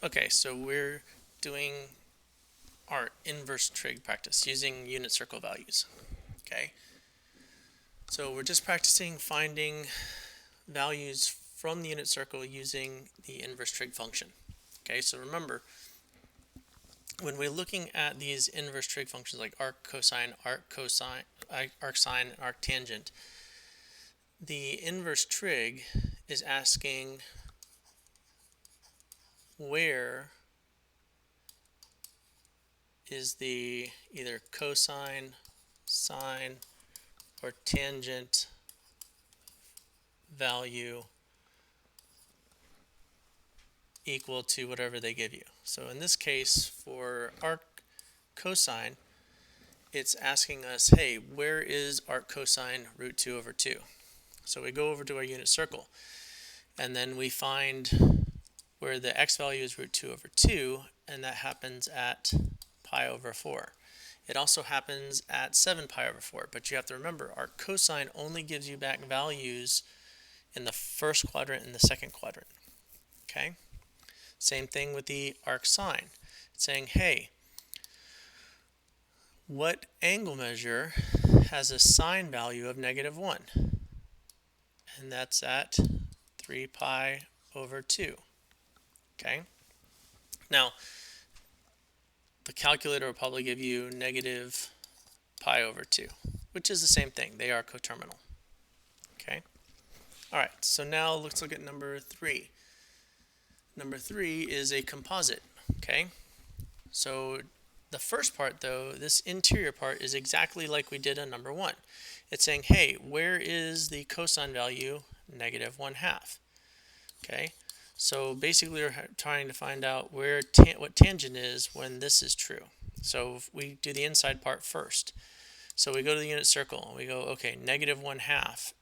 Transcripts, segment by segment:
Okay, so we're doing our inverse trig practice using unit circle values. Okay, so we're just practicing finding values from the unit circle using the inverse trig function. Okay, so remember, when we're looking at these inverse trig functions like arc cosine, arc sine, and arc tangent, the inverse trig is asking where is the either cosine, sine, or tangent value equal to whatever they give you. So in this case, for arc cosine, it's asking us, hey, where is arc cosine root 2 over 2? So we go over to our unit circle, and then we find where the x value is root 2 over 2, and that happens at pi over 4. It also happens at 7 pi over 4, but you have to remember, arc cosine only gives you back values in the first quadrant and the second quadrant. Okay? Same thing with the arc sine. It's saying, hey, what angle measure has a sine value of -1? And that's at 3 pi over 2. Okay? Now, the calculator will probably give you negative pi over 2, which is the same thing. They are coterminal. Okay? All right, so now let's look at number 3. Number 3 is a composite. Okay? So the first part, though, this interior part is exactly like we did on number 1. It's saying, hey, where is the cosine value -1/2? Okay, so basically we're trying to find out where what tangent is when this is true. So if we do the inside part first. So we go to the unit circle and we go, okay, -1/2,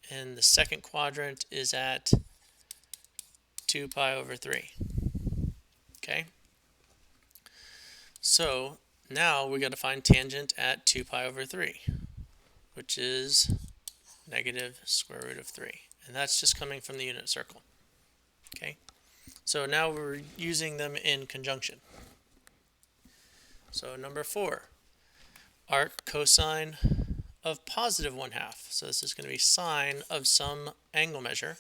and the second quadrant is at 2 pi over 3. Okay, so now we got to find tangent at 2 pi over 3, which is negative square root of 3. And that's just coming from the unit circle. Okay, so now we're using them in conjunction. So number 4, arc cosine of +1/2. So this is going to be sine of some angle measure.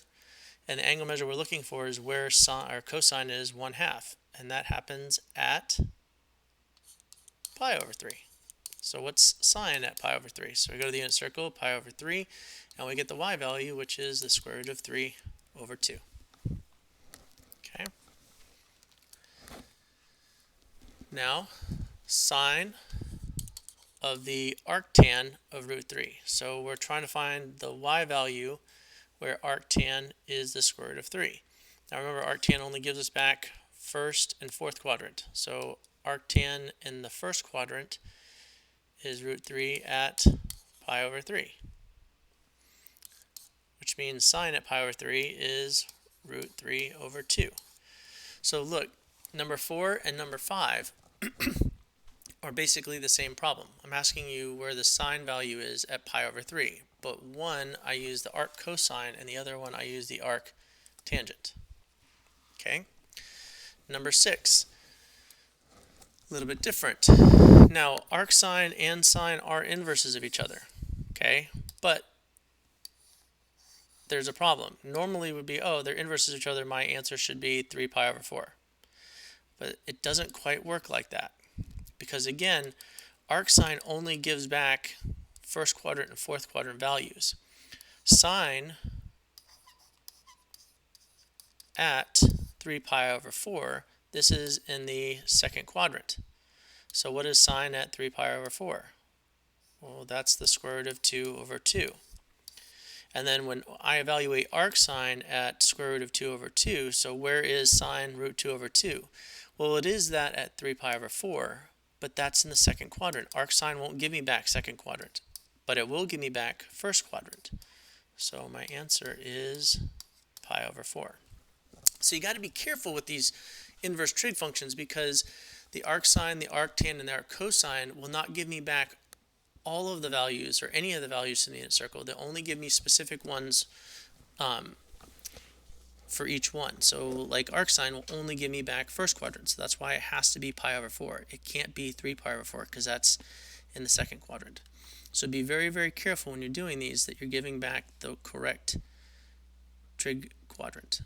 And the angle measure we're looking for is where sine or cosine is 1/2. And that happens at pi over 3. So what's sine at pi over 3? So we go to the unit circle, pi over 3, and we get the y value, which is the square root of 3 over 2. Okay. Now, sine of the arctan of root 3. So we're trying to find the y value where arctan is the square root of 3. Now remember, arctan only gives us back first and fourth quadrant. So arctan in the first quadrant is root 3 at pi over 3, which means sine at pi over 3 is root 3 over 2. So look, number 4 and number 5 are basically the same problem. I'm asking you where the sine value is at pi over 3, but one I use the arc cosine and the other one I use the arc tangent. Okay? Number 6, a little bit different. Now, arc sine and sine are inverses of each other. Okay? But there's a problem. Normally it would be, oh, they're inverses of each other, my answer should be 3 pi over 4. But it doesn't quite work like that. Because again, arc sine only gives back first quadrant and fourth quadrant values. Sine at 3 pi over 4, this is in the second quadrant. So what is sine at 3 pi over 4? Well, that's the square root of 2 over 2. And then when I evaluate arc sine at square root of 2 over 2, so where is sine root 2 over 2? Well, it is that at 3 pi over 4, but that's in the second quadrant. Arc sine won't give me back second quadrant, but it will give me back first quadrant. So my answer is pi over 4. So you got to be careful with these inverse trig functions because the arc sine, the arc tan, and the arc cosine will not give me back all of the values or any of the values in the unit circle. They'll only give me specific ones for each one. So like arcsine will only give me back first quadrant, so that's why it has to be pi over 4. It can't be 3 pi over 4 because that's in the second quadrant. So be very, very careful when you're doing these that you're giving back the correct trig quadrant.